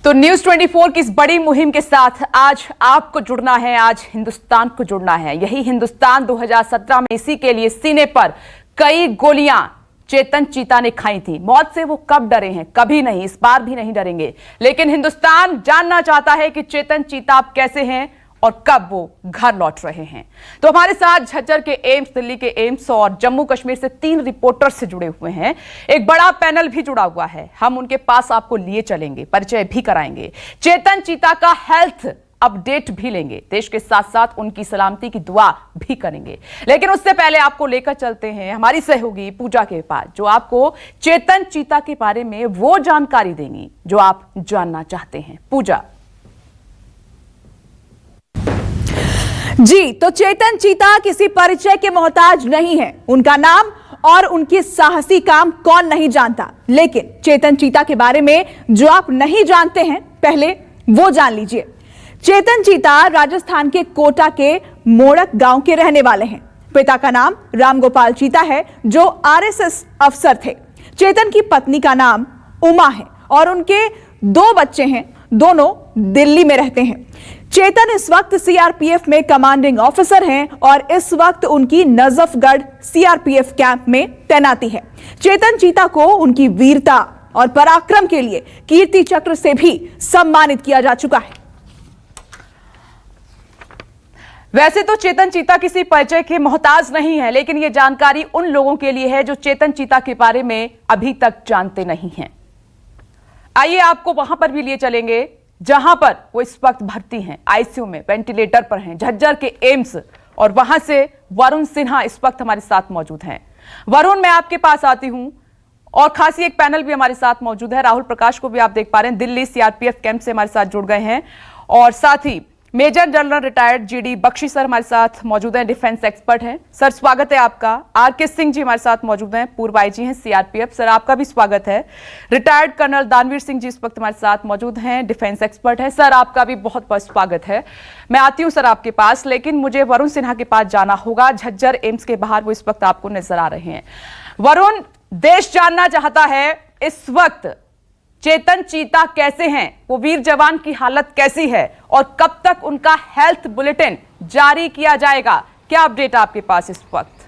तो न्यूज 24 की इस बड़ी मुहिम के साथ आज आपको जुड़ना है, आज हिंदुस्तान को जुड़ना है। यही हिंदुस्तान 2017 में इसी के लिए सीने पर कई गोलियां चेतन चीता ने खाई थी। मौत से वो कब डरे हैं? कभी नहीं, इस बार भी नहीं डरेंगे। लेकिन हिंदुस्तान जानना चाहता है कि चेतन चीता आप कैसे हैं और कब वो घर लौट रहे हैं। तो हमारे साथ झज्जर के एम्स, दिल्ली के एम्स और जम्मू कश्मीर से 3 रिपोर्टर से जुड़े हुए हैं। एक बड़ा पैनल भी जुड़ा हुआ है। हम उनके पास आपको लिए चलेंगे, परिचय भी कराएंगे, चेतन चीता का हेल्थ अपडेट भी लेंगे, देश के साथ साथ उनकी सलामती की दुआ भी करेंगे। लेकिन उससे पहले आपको लेकर चलते हैं हमारी सहयोगी पूजा के पास, जो आपको चेतन चीता के बारे में वो जानकारी देंगी जो आप जानना चाहते हैं। पूजा जी, तो चेतन चीता किसी परिचय के मोहताज नहीं है। उनका नाम और उनकी साहसी काम कौन नहीं जानता, लेकिन चेतन चीता के बारे में जो आप नहीं जानते हैं, पहले वो जान लीजिए। चेतन चीता राजस्थान के कोटा के मोड़क गांव के रहने वाले हैं। पिता का नाम रामगोपाल चीता है, जो आरएसएस अफसर थे। चेतन की पत्नी का नाम उमा है और उनके 2 बच्चे हैं, दोनों दिल्ली में रहते हैं। चेतन इस वक्त सीआरपीएफ में कमांडिंग ऑफिसर हैं और इस वक्त उनकी नजफगढ़ सीआरपीएफ कैंप में तैनाती है। चेतन चीता को उनकी वीरता और पराक्रम के लिए कीर्ति चक्र से भी सम्मानित किया जा चुका है। वैसे तो चेतन चीता किसी परिचय के मोहताज नहीं है, लेकिन यह जानकारी उन लोगों के लिए है जो चेतन चीता के बारे में अभी तक जानते नहीं हैं। आइए आपको वहां पर भी लिए चलेंगे जहां पर वो इस वक्त भर्ती हैं, आईसीयू में वेंटिलेटर पर हैं, झज्जर के एम्स। और वहां से वरुण सिन्हा इस वक्त हमारे साथ मौजूद हैं। वरुण, मैं आपके पास आती हूं और खासी एक पैनल भी हमारे साथ मौजूद है। राहुल प्रकाश को भी आप देख पा रहे हैं, दिल्ली सीआरपीएफ कैंप से हमारे साथ जुड़ गए हैं। और साथ ही major general retired GD Bakshi sir हमारे साथ मौजूद हैं, डिफेंस एक्सपर्ट हैं। सर स्वागत है आपका। आरके सिंह जी हमारे साथ मौजूद हैं, पूर्व आईजी हैं सीआरपीएफ। सर आपका भी स्वागत है। रिटायर्ड कर्नल दानवीर सिंह जी इस वक्त हमारे साथ मौजूद हैं, डिफेंस एक्सपर्ट हैं। सर आपका भी बहुत बहुत स्वागत है। मैं आती हूं सर आपके पास, लेकिन मुझे वरुण सिन्हा के पास जाना होगा। झज्जर एम्स के बाहर वो इस वक्त आपको नजर आ रहे हैं। वरुण, देश जानना चाहता है इस वक्त चेतन चीता कैसे हैं, वो वीर जवान की हालत कैसी है और कब तक उनका हेल्थ बुलेटिन जारी किया जाएगा? क्या अपडेट आपके पास इस वक्त?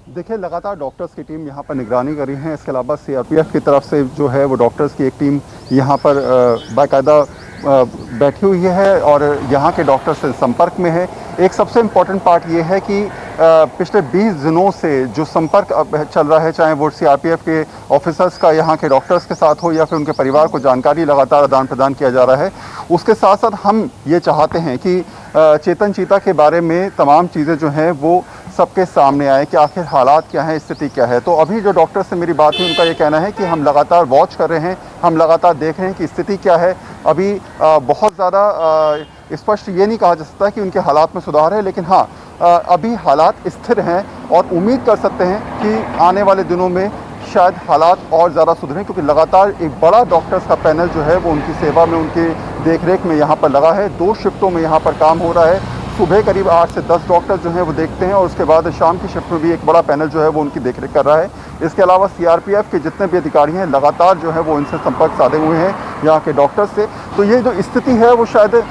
देखिए, लगातार डॉक्टर्स की टीम यहाँ पर निगरानी कर रही है। इसके अलावा सीआरपीएफ की तरफ से जो है वो डॉक्टर्स की एक टीम यहाँ पर बाकायदा बैठी हुई है और यहाँ के डॉक्टर से संपर्क में है। एक सबसे इम्पॉर्टेंट पार्ट ये है कि पिछले 20 दिनों से जो संपर्क चल रहा है, चाहे वो सीआरपीएफ के ऑफिसर्स का यहाँ के डॉक्टर्स के साथ हो या फिर उनके परिवार को जानकारी लगातार आदान प्रदान किया जा रहा है। उसके साथ साथ हम ये चाहते हैं कि चेतन चीता के बारे में तमाम चीज़ें जो हैं वो सबके सामने आए कि आखिर हालात क्या हैं, स्थिति क्या है। तो अभी जो डॉक्टर से मेरी बात हुई, उनका ये कहना है कि हम लगातार वॉच कर रहे हैं, हम लगातार देख रहे हैं कि स्थिति क्या है। अभी बहुत ज़्यादा स्पष्ट ये नहीं कहा जा सकता कि उनके हालात में सुधार है, लेकिन हाँ अभी हालात स्थिर हैं और उम्मीद कर सकते हैं कि आने वाले दिनों में शायद हालात और ज़्यादा सुधरें, क्योंकि लगातार एक बड़ा डॉक्टर्स का पैनल जो है वो उनकी सेवा में, उनके देखरेख में यहाँ पर लगा है। 2 शिफ्टों में यहाँ पर काम हो रहा है। सुबह करीब 8 से 10 डॉक्टर जो हैं वो देखते हैं और उसके बाद शाम की शिफ्ट में भी एक बड़ा पैनल जो है वो उनकी देखरेख कर रहा है। इसके अलावा सीआरपीएफ के जितने भी अधिकारी हैं लगातार जो है वो इनसे संपर्क साधे हुए हैं यहाँ के डॉक्टर्स से। तो ये जो स्थिति है वो शायद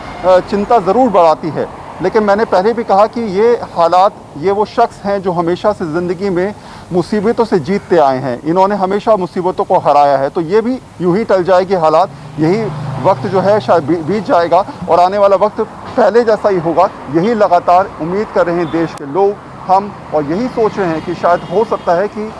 चिंता ज़रूर बढ़ाती है, लेकिन मैंने पहले भी कहा कि ये हालात, ये वो शख्स हैं जो हमेशा से ज़िंदगी में मुसीबतों से जीतते आए हैं। इन्होंने हमेशा मुसीबतों को हराया है, तो ये भी यूं ही टल जाएगी हालात। यही वक्त जो है शायद बीत जाएगा और आने वाला वक्त पहले जैसा ही होगा। यही लगातार उम्मीद कर रहे हैं देश के लोग, हम, और यही सोच रहे हैं कि शायद हो सकता है कि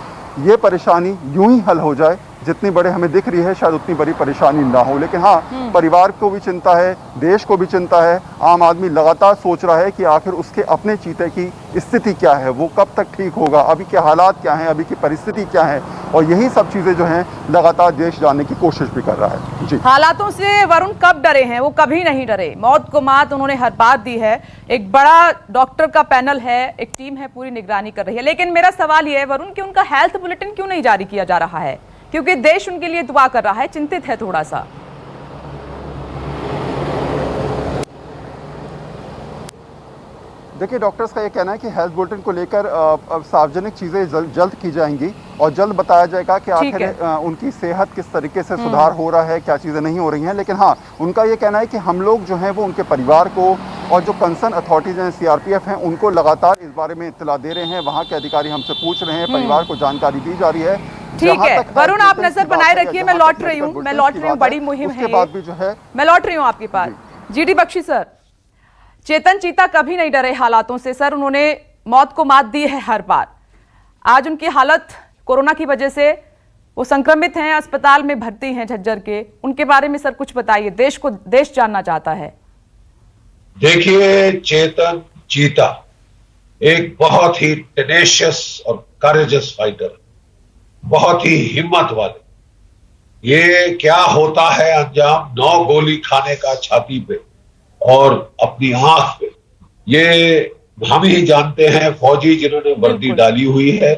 ये परेशानी यूं ही हल हो जाए। जितनी बड़े हमें दिख रही है शायद उतनी बड़ी परेशानी ना हो, लेकिन हाँ परिवार को भी चिंता है, देश को भी चिंता है। आम आदमी लगातार सोच रहा है कि आखिर उसके अपने चीते की स्थिति क्या है, वो कब तक ठीक होगा, अभी के हालात क्या हैं, अभी की परिस्थिति क्या है। और यही सब चीज़ें जो हैं लगातार देश जानने की कोशिश भी कर रहा है। जी, हालातों से वरुण कब डरे हैं? वो कभी नहीं डरे। मौत को मात उन्होंने हर बात दी है। एक बड़ा डॉक्टर का पैनल है, एक टीम है, पूरी निगरानी कर रही है। लेकिन मेरा सवाल यह है वरुण कि उनका हेल्थ बुलेटिन क्यों नहीं जारी किया जा रहा है? क्योंकि देश उनके लिए दुआ कर रहा है, चिंतित है थोड़ा सा। देखिए, डॉक्टर्स का ये कहना है कि हेल्थ बुलेटिन को लेकर अब सार्वजनिक चीज़ें जल्द की जाएंगी और जल्द बताया जाएगा कि ठीक आखिर है। उनकी सेहत किस तरीके से सुधार हो रहा है, क्या चीज़ें नहीं हो रही हैं। लेकिन हाँ, उनका ये कहना है कि हम लोग जो हैं वो उनके परिवार को और जो कंसर्न अथॉरिटीज़ हैं, CRPF हैं, उनको लगातार इस बारे में इत्तला दे रहे हैं। वहाँ के अधिकारी हमसे पूछ रहे हैं, परिवार को जानकारी दी जा रही है। ठीक है वरुण, आप नजर बनाए रखिए, मैं लौट रही हूँ, बड़ी मुहिम है उसके बाद भी जो है मैं लौट रही हूँ आपके पास। GD बख्शी सर, चेतन चीता कभी नहीं डरे हालातों से सर, उन्होंने मौत को मात दी है हर बार। आज उनकी हालत कोरोना की वजह से वो संक्रमित हैं, अस्पताल में भर्ती हैं झज्जर के, उनके बारे में सर कुछ बताइए, देश जानना चाहता है। देखिए, चेतन चीता एक बहुत ही टेनेशियस और करेजस फाइटर, बहुत ही हिम्मत वाले। ये क्या होता है अंजाम 9 गोली खाने का छाती पे और अपनी आंख पे, ये हम ही जानते हैं। फौजी जिन्होंने वर्दी डाली हुई है,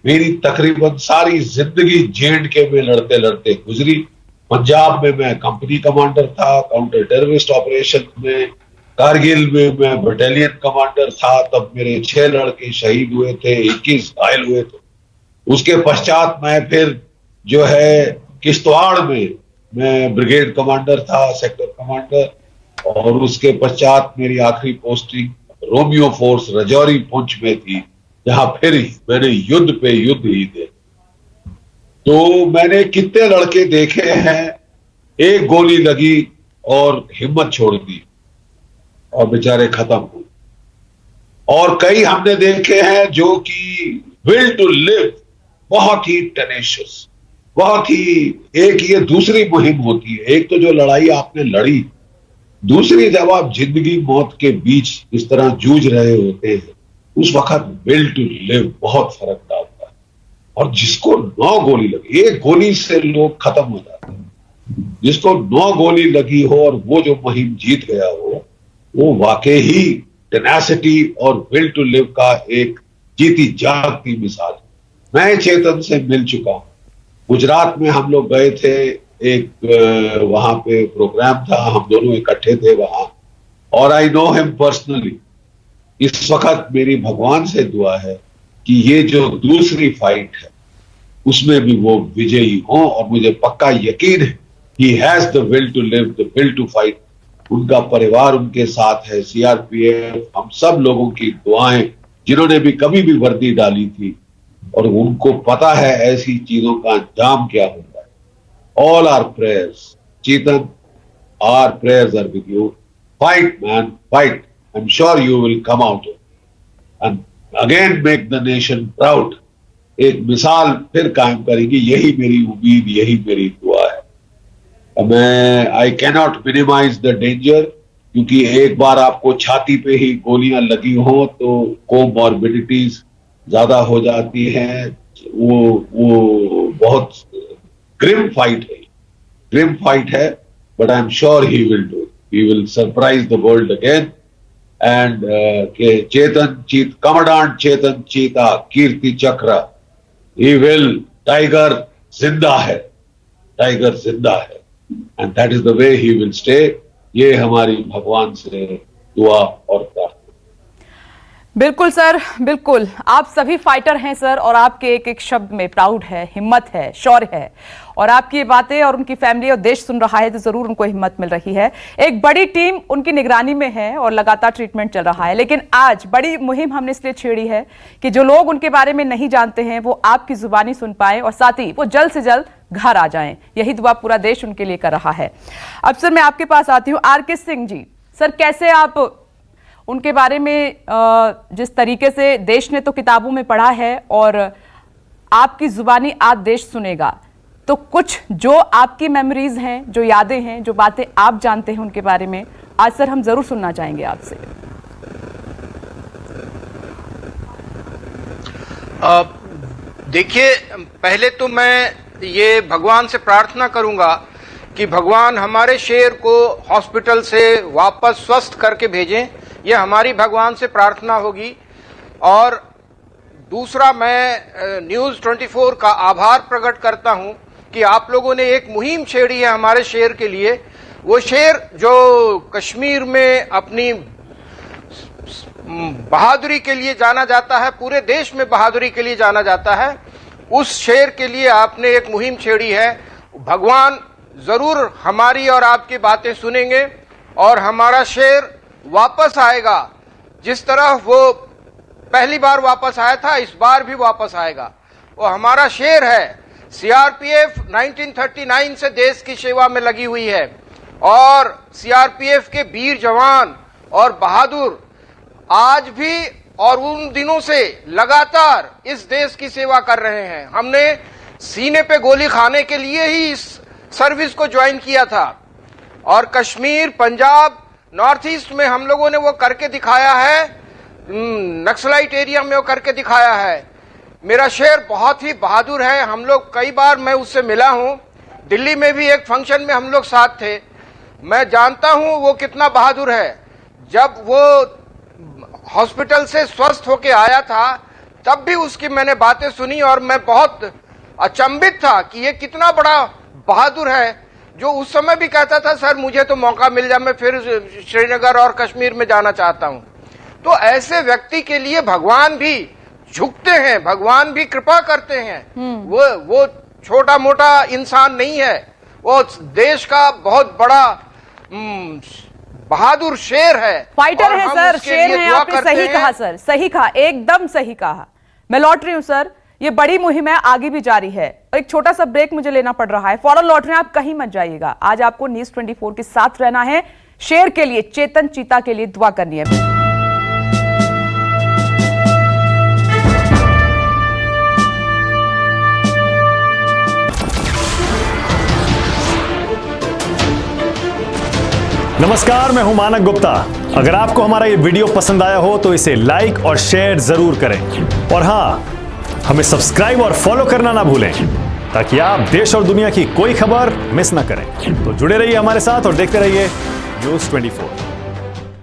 मेरी तकरीबन सारी जिंदगी J&K में लड़ते लड़ते गुजरी। पंजाब में मैं कंपनी कमांडर था, काउंटर टेररिस्ट ऑपरेशन में, कारगिल में मैं बटालियन कमांडर था। तब मेरे 6 लड़के शहीद हुए थे, 21 घायल हुए थे। उसके पश्चात मैं फिर जो है किश्तवाड़ में मैं ब्रिगेड कमांडर था, सेक्टर कमांडर, और उसके पश्चात मेरी आखिरी posting Romeo force Rajouri Poonch में थी, जहां फिर मैंने युद्ध पे युद्ध ही थे। तो मैंने कितने लड़के देखे हैं, एक गोली लगी और हिम्मत छोड़ दी और बेचारे खत्म हुए। और कई हमने देखे हैं जो कि विल टू लिव, बहुत ही टेनेशियस, बहुत ही। एक ये दूसरी मुहिम होती है, एक तो जो लड़ाई आपने लड़ी, दूसरी जब आप जिंदगी मौत के बीच इस तरह जूझ रहे होते हैं, उस वक्त विल टू लिव बहुत फर्क डालता है। और जिसको 9 गोली लगी, एक गोली से लोग खत्म हो जाते हैं, जिसको 9 गोली लगी हो और वो जो मुहिम जीत गया हो, वो वाकई ही टेनासिटी और विल टू लिव का एक जीती जागती मिसाल है। मैं चेतन से मिल चुका हूं, गुजरात में हम लोग गए थे, एक वहां पे प्रोग्राम था, हम दोनों इकट्ठे थे वहां, और आई नो हिम पर्सनली। इस वक्त मेरी भगवान से दुआ है कि ये जो दूसरी फाइट है उसमें भी वो विजयी हो, और मुझे पक्का यकीन है he has the will to live, the will to fight. उनका परिवार उनके साथ है, CRPF, हम सब लोगों की दुआएं, जिन्होंने भी कभी भी वर्दी डाली थी, और उनको पता है ऐसी चीजों का अंजाम क्या होता है। All our prayers, Chetan, our prayers are with you. Fight, man, fight. I'm sure you will come out and again make the nation proud. एक मिसाल फिर कायम करेंगी, यही मेरी उम्मीद, यही मेरी दुआ है। मैं I cannot minimize the danger, क्योंकि एक बार आपको छाती पे ही गोलियां लगी हो तो कोमॉर्बिडिटीज ज्यादा हो जाती हैं। वो बहुत ग्रिम फाइट है, but I am sure he will do, he will surprise the world again. And commandant Chetan Cheetah Kirti Chakra, he will, tiger जिंदा है, and that is the way he will stay. ये हमारी भगवान से दुआ और प्रार्थना। बिल्कुल सर, बिल्कुल, आप सभी फाइटर हैं सर, और आपके एक एक शब्द में प्राउड है, हिम्मत है, शौर्य है, और आपकी ये बातें और उनकी फैमिली और देश सुन रहा है तो जरूर उनको हिम्मत मिल रही है। एक बड़ी टीम उनकी निगरानी में है और लगातार ट्रीटमेंट चल रहा है, लेकिन आज बड़ी मुहिम हमने इसलिए छेड़ी है कि जो लोग उनके बारे में नहीं जानते हैं वो आपकी जुबानी सुन पाए, और साथ ही वो जल्द से जल्द घर आ जाएं। यही दुआ पूरा देश उनके लिए कर रहा है। अब सर मैं आपके पास आती हूँ, RK सिंह जी। सर, कैसे आप उनके बारे में, जिस तरीके से देश ने तो किताबों में पढ़ा है और आपकी जुबानी आज देश सुनेगा, तो कुछ जो आपकी मेमोरीज हैं, जो यादें हैं, जो बातें आप जानते हैं उनके बारे में, आज सर हम जरूर सुनना चाहेंगे आपसे। देखिए, पहले तो मैं ये भगवान से प्रार्थना करूंगा कि भगवान हमारे शेर को हॉस्पिटल से वापस स्वस्थ करके भेजें। ये हमारी भगवान से प्रार्थना होगी। और दूसरा, मैं न्यूज़ 24 का आभार प्रकट करता हूं कि आप लोगों ने एक मुहिम छेड़ी है हमारे शेर के लिए। वो शेर जो कश्मीर में अपनी बहादुरी के लिए जाना जाता है, पूरे देश में बहादुरी के लिए जाना जाता है, उस शेर के लिए आपने एक मुहिम छेड़ी है। भगवान जरूर हमारी और आपकी बातें सुनेंगे और हमारा शेर वापस आएगा। जिस तरह वो पहली बार वापस आया था, इस बार भी वापस आएगा। वो हमारा शेर है। सीआरपीएफ 1939 से देश की सेवा में लगी हुई है और सीआरपीएफ के वीर जवान और बहादुर आज भी और उन दिनों से लगातार इस देश की सेवा कर रहे हैं। हमने सीने पे गोली खाने के लिए ही इस सर्विस को ज्वाइन किया था और कश्मीर, पंजाब, नॉर्थ ईस्ट में हम लोगों ने वो करके दिखाया है, नक्सलाइट एरिया में वो करके दिखाया है। मेरा शेर बहुत ही बहादुर है। हम लोग कई बार मैं उससे मिला हूं, दिल्ली में भी एक फंक्शन में हम लोग साथ थे। मैं जानता हूं वो कितना बहादुर है। जब वो हॉस्पिटल से स्वस्थ होके आया था तब भी उसकी मैंने बातें सुनी और मैं बहुत अचंभित था कि ये कितना बड़ा बहादुर है, जो उस समय भी कहता था सर मुझे तो मौका मिल जाए, मैं फिर श्रीनगर और कश्मीर में जाना चाहता हूं। तो ऐसे व्यक्ति के लिए भगवान भी झुकते हैं, भगवान भी कृपा करते हैं। वो छोटा मोटा इंसान नहीं है, वो देश का बहुत बड़ा बहादुर शेर है, फाइटर है सर, शेर है। आपने सही कहा सर, सही कहा, एकदम सही कहा। मैं लौट रही हूं सर, ये बड़ी मुहिम है, आगे भी जारी है। एक छोटा सा ब्रेक मुझे लेना पड़ रहा है, फौरन लौट रहे हैं, आप कहीं मत जाइएगा। आज आपको न्यूज़ 24 के साथ रहना है। शेर के लिए, चेतन चीता के लिए दुआ करनी है। नमस्कार, मैं हूं मानक गुप्ता। अगर आपको हमारा ये वीडियो पसंद आया हो तो इसे लाइक और शेयर जरूर करें और हां, हमें सब्सक्राइब और फॉलो करना ना भूलें ताकि आप देश और दुनिया की कोई खबर मिस ना करें। तो जुड़े रहिए हमारे साथ और देखते रहिए न्यूज़ 24।